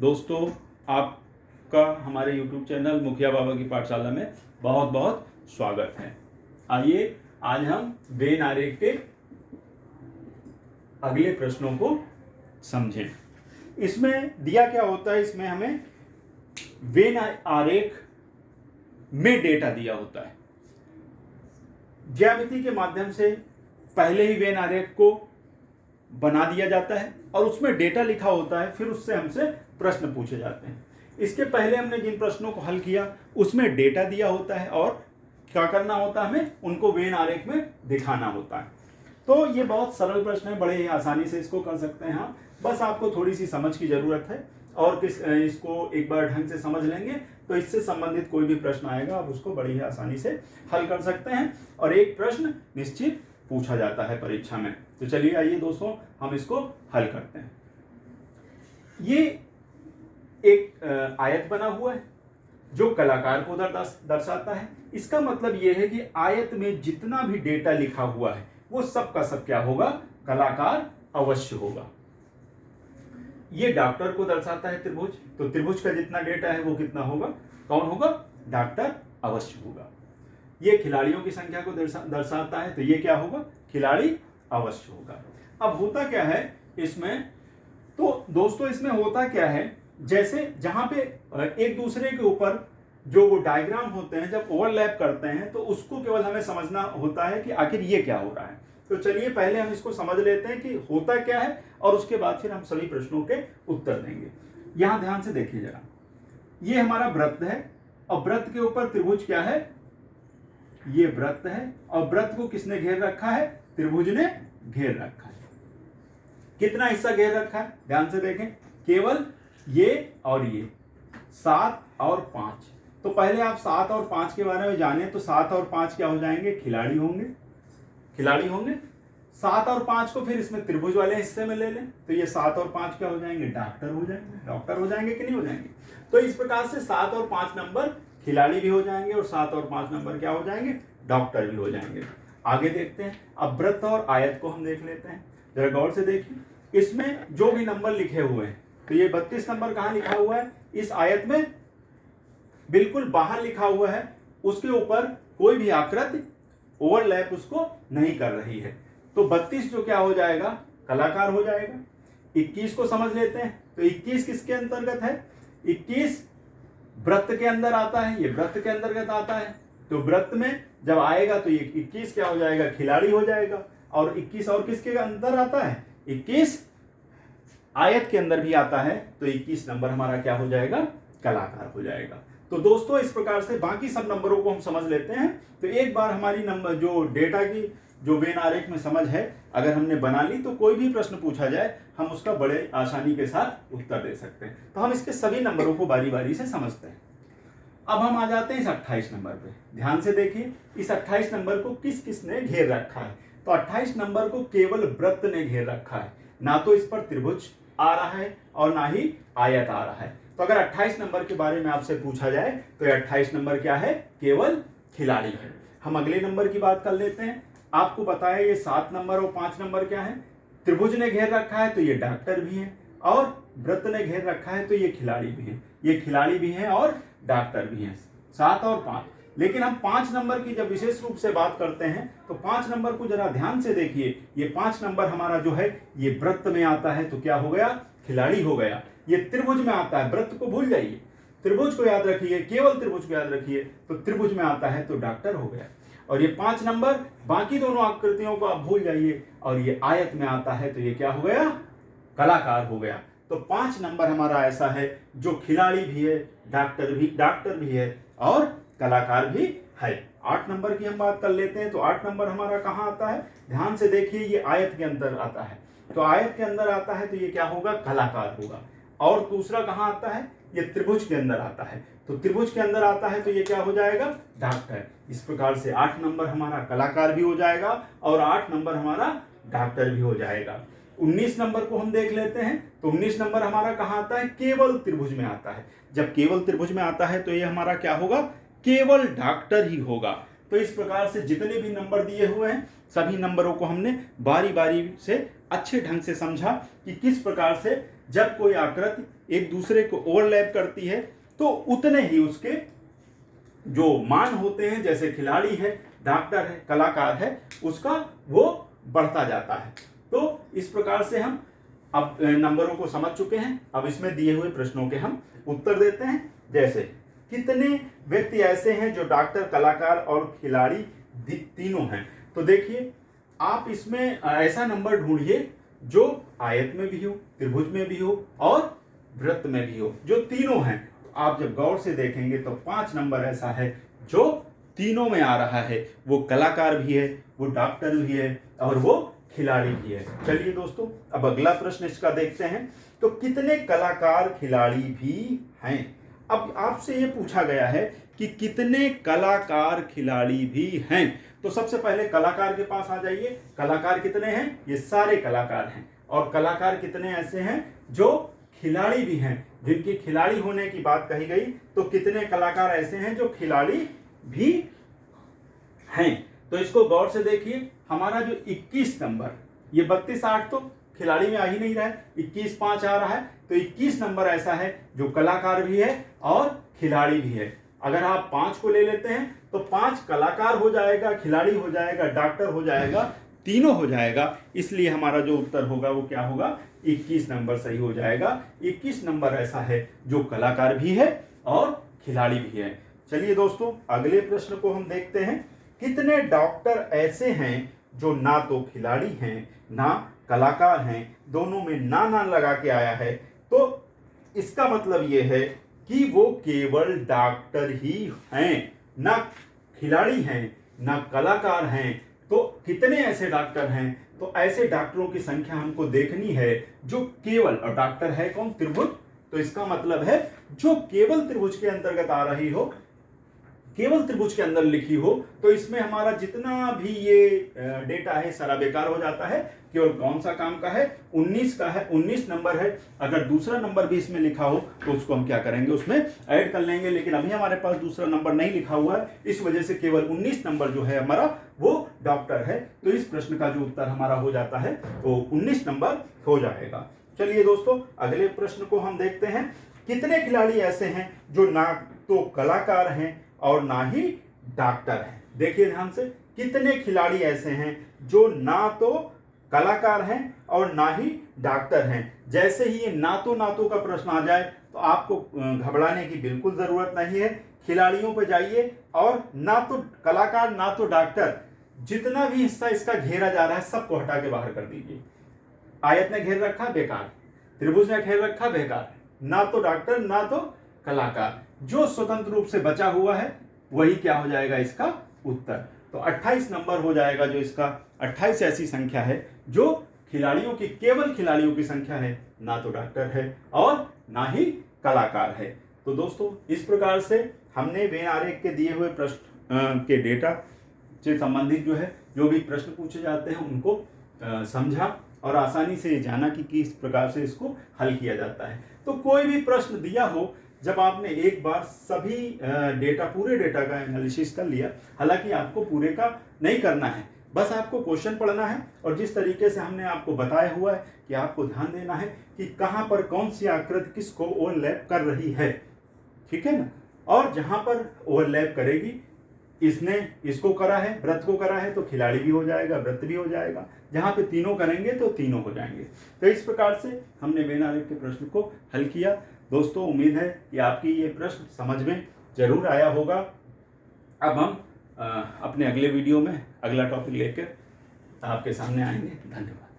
दोस्तों, आपका हमारे YouTube चैनल मुखिया बाबा की पाठशाला में बहुत बहुत स्वागत है। आइए आज हम वेन आरेख के अगले प्रश्नों को समझें। इसमें दिया क्या होता है, इसमें हमें वेन आरेख में डेटा दिया होता है। ज्यामिति के माध्यम से पहले ही वेन आरेख को बना दिया जाता है और उसमें डेटा लिखा होता है, फिर उससे हमसे प्रश्न पूछे जाते हैं। इसके पहले हमने जिन प्रश्नों को हल किया उसमें डेटा दिया होता है और क्या करना होता है, हमें उनको वेन आरेख में दिखाना होता है। तो ये बहुत सरल प्रश्न है, बड़े ही आसानी से इसको कर सकते हैं हम। बस आपको थोड़ी सी समझ की जरूरत है और इसको एक बार ढंग से समझ लेंगे तो इससे संबंधित कोई भी प्रश्न आएगा आप उसको बड़ी ही आसानी से हल कर सकते हैं और एक प्रश्न निश्चित पूछा जाता है परीक्षा में। तो चलिए आइए दोस्तों हम इसको हल करते हैं। ये एक आयत बना हुआ है जो कलाकार को दर्शाता है। इसका मतलब यह है कि आयत में जितना भी डेटा लिखा हुआ है वो सब का सब क्या होगा, कलाकार अवश्य होगा। ये डॉक्टर को दर्शाता है त्रिभुज, तो त्रिभुज का जितना डेटा है वो कितना होगा, कौन होगा, डॉक्टर अवश्य होगा। ये खिलाड़ियों की संख्या को दर्शाता है, तो ये क्या होगा, खिलाड़ी अवश्य होगा। अब होता क्या है इसमें, तो दोस्तों इसमें होता क्या है, जैसे जहां पे एक दूसरे के ऊपर जो वो डायग्राम होते हैं जब ओवरलैप करते हैं तो उसको केवल हमें समझना होता है कि आखिर ये क्या हो रहा है। तो चलिए पहले हम इसको समझ लेते हैं कि होता क्या है और उसके बाद फिर हम सभी प्रश्नों के उत्तर देंगे। यहां ध्यान से देखिए जरा, ये हमारा वृत्त है और वृत्त के ऊपर त्रिभुज क्या है, ये वृत्त है और वृत्त को किसने घेर रखा है, त्रिभुज ने घेर रखा है। कितना हिस्सा घेर रखा है, ध्यान से देखें, केवल ये और ये 7 और 5। तो पहले आप 7 और 5 के बारे में जाने तो 7 और 5 क्या हो जाएंगे, खिलाड़ी होंगे, खिलाड़ी होंगे। 7 और 5 को फिर इसमें त्रिभुज वाले हिस्से में ले लें तो ये 7 और 5 क्या हो जाएंगे, डॉक्टर हो जाएंगे। डॉक्टर हो जाएंगे कि नहीं हो जाएंगे। तो इस प्रकार से 7 और 5 नंबर खिलाड़ी भी हो जाएंगे और 7 और 5 नंबर क्या हो जाएंगे, डॉक्टर भी हो जाएंगे। आगे देखते हैं, अब वृत्त और आयत को हम देख लेते हैं। जरा गौर से देखिए, इसमें जो भी नंबर लिखे हुए हैं तो ये 32 नंबर कहां लिखा हुआ है, इस आयत में बिल्कुल बाहर लिखा हुआ है, उसके ऊपर कोई भी आकृति ओवरलैप उसको नहीं कर रही है। तो 32 जो क्या हो जाएगा, कलाकार हो जाएगा। 21 को समझ लेते हैं, तो 21 किसके अंतर्गत है, 21 वृत्त के अंदर आता है, ये वृत्त के अंतर्गत आता है। तो वृत्त में जब आएगा तो ये 21 क्या हो जाएगा, खिलाड़ी हो जाएगा। और 21 और किसके अंदर आता है, 21 आयत के अंदर भी आता है, तो 21 नंबर हमारा क्या हो जाएगा, कलाकार हो जाएगा। तो दोस्तों इस प्रकार से बाकी सब नंबरों को हम समझ लेते हैं। तो एक बार हमारी नंबर जो डेटा की जो वेन आरेख में समझ है अगर हमने बना ली तो कोई भी प्रश्न पूछा जाए हम उसका बड़े आसानी के साथ उत्तर दे सकते हैं। तो हम इसके सभी नंबरों को बारी बारी से समझते हैं। अब हम आ जाते हैं इस 28 नंबर पे। ध्यान से देखिए, इस 28 नंबर को किस किसने घेर रखा है। तो 28 नंबर को केवल वृत्त ने घेर रखा है, ना तो इस पर त्रिभुज आ रहा है और ना ही आयत आ रहा है। तो अगर 28 नंबर के बारे में आपसे पूछा जाए तो ये 28 नंबर क्या है, केवल खिलाड़ी है। हम अगले नंबर की बात कर लेते हैं। आपको बताया ये 7 नंबर और 5 नंबर क्या है, त्रिभुज ने घेर रखा है तो ये डॉक्टर भी है, और वृत्त ने घेर रखा है तो ये खिलाड़ी भी है। ये खिलाड़ी भी है और डॉक्टर भी है, 7 और 5। लेकिन हम 5 नंबर की जब विशेष रूप से बात करते हैं तो 5 नंबर को जरा ध्यान से देखिए। ये 5 नंबर हमारा जो है ये वृत्त में आता है तो क्या हो गया, खिलाड़ी हो गया। ये त्रिभुज में आता है, वृत्त को भूल जाइए, त्रिभुज को याद रखिए, केवल त्रिभुज को याद रखिए। तो त्रिभुज में आता है तो डॉक्टर हो गया। और ये 5 नंबर, बाकी दोनों आकृतियों को आप भूल जाइए, और ये आयत में आता है तो ये क्या हो गया, कलाकार हो गया। तो 5 नंबर हमारा ऐसा है जो खिलाड़ी भी है, डॉक्टर भी है और कलाकार भी है। 8 नंबर की हम बात कर लेते हैं। तो 8 नंबर हमारा कहां आता है, ध्यान से देखिए, ये आयत के अंदर आता है। तो आयत के अंदर आता है तो ये क्या होगा, कलाकार होगा। और दूसरा कहां आता है, ये त्रिभुज के अंदर आता है। तो त्रिभुज के अंदर आता है तो ये क्या हो जाएगा, डॉक्टर। इस प्रकार से 8 नंबर हमारा कलाकार भी हो जाएगा और 8 नंबर हमारा डॉक्टर भी हो जाएगा। 19 नंबर को हम देख लेते हैं। तो 19 नंबर हमारा कहां आता है, केवल त्रिभुज में आता है। जब केवल त्रिभुज में आता है तो ये हमारा क्या होगा, केवल डॉक्टर ही होगा। तो इस प्रकार से जितने भी नंबर दिए हुए हैं सभी नंबरों को हमने बारी बारी से अच्छे ढंग से समझा कि किस प्रकार से जब कोई आकृति एक दूसरे को ओवरलैप करती है तो उतने ही उसके जो मान होते हैं, जैसे खिलाड़ी है, डॉक्टर है, कलाकार है, उसका वो बढ़ता जाता है। तो इस प्रकार से हम अब नंबरों को समझ चुके हैं। अब इसमें दिए हुए प्रश्नों के हम उत्तर देते हैं। जैसे कितने व्यक्ति ऐसे हैं जो डॉक्टर, कलाकार और खिलाड़ी तीनों हैं। तो देखिए आप इसमें ऐसा नंबर ढूंढिए जो आयत में भी हो, त्रिभुज में भी हो और वृत्त में भी हो, जो तीनों हैं। आप जब गौर से देखेंगे तो 5 नंबर ऐसा है जो तीनों में आ रहा है। वो कलाकार भी है, वो डॉक्टर भी है और वो खिलाड़ी भी है। चलिए दोस्तों, अब अगला प्रश्न इसका देखते हैं। तो कितने कलाकार खिलाड़ी भी हैं? अब आपसे ये पूछा गया है कि कितने कलाकार खिलाड़ी भी हैं। तो सबसे पहले कलाकार के पास आ जाइए। कलाकार कितने हैं? ये सारे कलाकार हैं। और कलाकार कितने ऐसे हैं जो खिलाड़ी भी हैं, जिनकी खिलाड़ी होने की बात कही गई। तो कितने कलाकार ऐसे हैं जो खिलाड़ी भी हैं? तो इसको गौर से देखिए। हमारा जो 21 नंबर, ये 32 8 तो खिलाड़ी में आ ही नहीं रहा है, 21 5 आ रहा है। तो 21 नंबर ऐसा है जो कलाकार भी है और खिलाड़ी भी है। अगर आप 5 को ले लेते हैं तो 5 कलाकार हो जाएगा, खिलाड़ी हो जाएगा, डॉक्टर हो जाएगा, तीनों हो जाएगा। इसलिए हमारा जो उत्तर होगा वो क्या होगा? 21 नंबर सही हो जाएगा। 21 नंबर ऐसा है जो कलाकार भी है और खिलाड़ी भी है। चलिए दोस्तों, अगले प्रश्न को हम देखते हैं। कितने डॉक्टर ऐसे हैं जो ना तो खिलाड़ी हैं ना कलाकार हैं, दोनों में ना लगा के आया है। तो इसका मतलब ये है कि वो केवल डॉक्टर ही हैं, ना खिलाड़ी हैं ना कलाकार हैं। तो कितने ऐसे डॉक्टर हैं? तो ऐसे डॉक्टरों की संख्या हमको देखनी है जो केवल, और डॉक्टर है कौन? त्रिभुज। तो इसका मतलब है जो केवल त्रिभुज के अंतर्गत आ रही हो, केवल त्रिभुज के अंदर लिखी हो। तो इसमें हमारा जितना भी ये डेटा है सारा बेकार हो जाता है। केवल कौन सा काम का है? 19 का है, 19 नंबर है। अगर दूसरा नंबर भी इसमें लिखा हो तो उसको हम क्या करेंगे? उसमें ऐड कर लेंगे। लेकिन अभी हमारे पास दूसरा नंबर नहीं लिखा हुआ है, इस वजह से केवल 19 नंबर जो है हमारा वो डॉक्टर है। तो इस प्रश्न का जो उत्तर हमारा हो जाता है वो 19 नंबर हो जाएगा। चलिए दोस्तों, अगले प्रश्न को हम देखते हैं। कितने खिलाड़ी ऐसे हैं जो ना तो कलाकार हैं और ना ही डॉक्टर हैं? देखिए ध्यान से, कितने खिलाड़ी ऐसे हैं जो ना तो कलाकार हैं और ना ही डॉक्टर हैं। जैसे ही ये नातो का प्रश्न आ जाए तो आपको घबराने की बिल्कुल जरूरत नहीं है। खिलाड़ियों पर जाइए और ना तो कलाकार ना तो डॉक्टर, जितना भी हिस्सा इसका घेरा जा रहा है सबको हटा के बाहर कर दीजिए। आयत ने घेर रखा, बेकार। त्रिभुज ने घेर रखा, बेकार। ना तो डॉक्टर ना तो कलाकार, जो स्वतंत्र रूप से बचा हुआ है वही क्या हो जाएगा? इसका उत्तर। तो 28 नंबर हो जाएगा जो इसका। 28 ऐसी संख्या है जो खिलाड़ियों की, केवल खिलाड़ियों की संख्या है, ना तो डॉक्टर है और ना ही कलाकार है। तो दोस्तों, इस प्रकार से हमने वेन आरेख के दिए हुए प्रश्न के डेटा से संबंधित जो भी प्रश्न पूछे जाते हैं उनको समझा और आसानी से जाना कि किस प्रकार से इसको हल किया जाता है। तो कोई भी प्रश्न दिया हो, जब आपने एक बार सभी डेटा, पूरे डेटा का एनालिसिस कर लिया, हालांकि आपको पूरे का नहीं करना है, बस आपको क्वेश्चन पढ़ना है। और जिस तरीके से हमने आपको बताया हुआ है कि आपको ध्यान देना है कि कहाँ पर कौन सी आकृति किसको ओवरलैप कर रही है, ठीक है ना। और जहाँ पर ओवरलैप करेगी, इसने इसको करा है, वृत्त को करा है, तो खिलाड़ी भी हो जाएगा, वृत्त भी हो जाएगा। जहाँ पे तीनों करेंगे तो तीनों हो जाएंगे। तो इस प्रकार से हमने वेन आरेख के प्रश्न को हल किया। दोस्तों, उम्मीद है कि आपकी ये प्रश्न समझ में जरूर आया होगा। अब हम अपने अगले वीडियो में अगला टॉपिक लेकर आपके सामने आएंगे। धन्यवाद।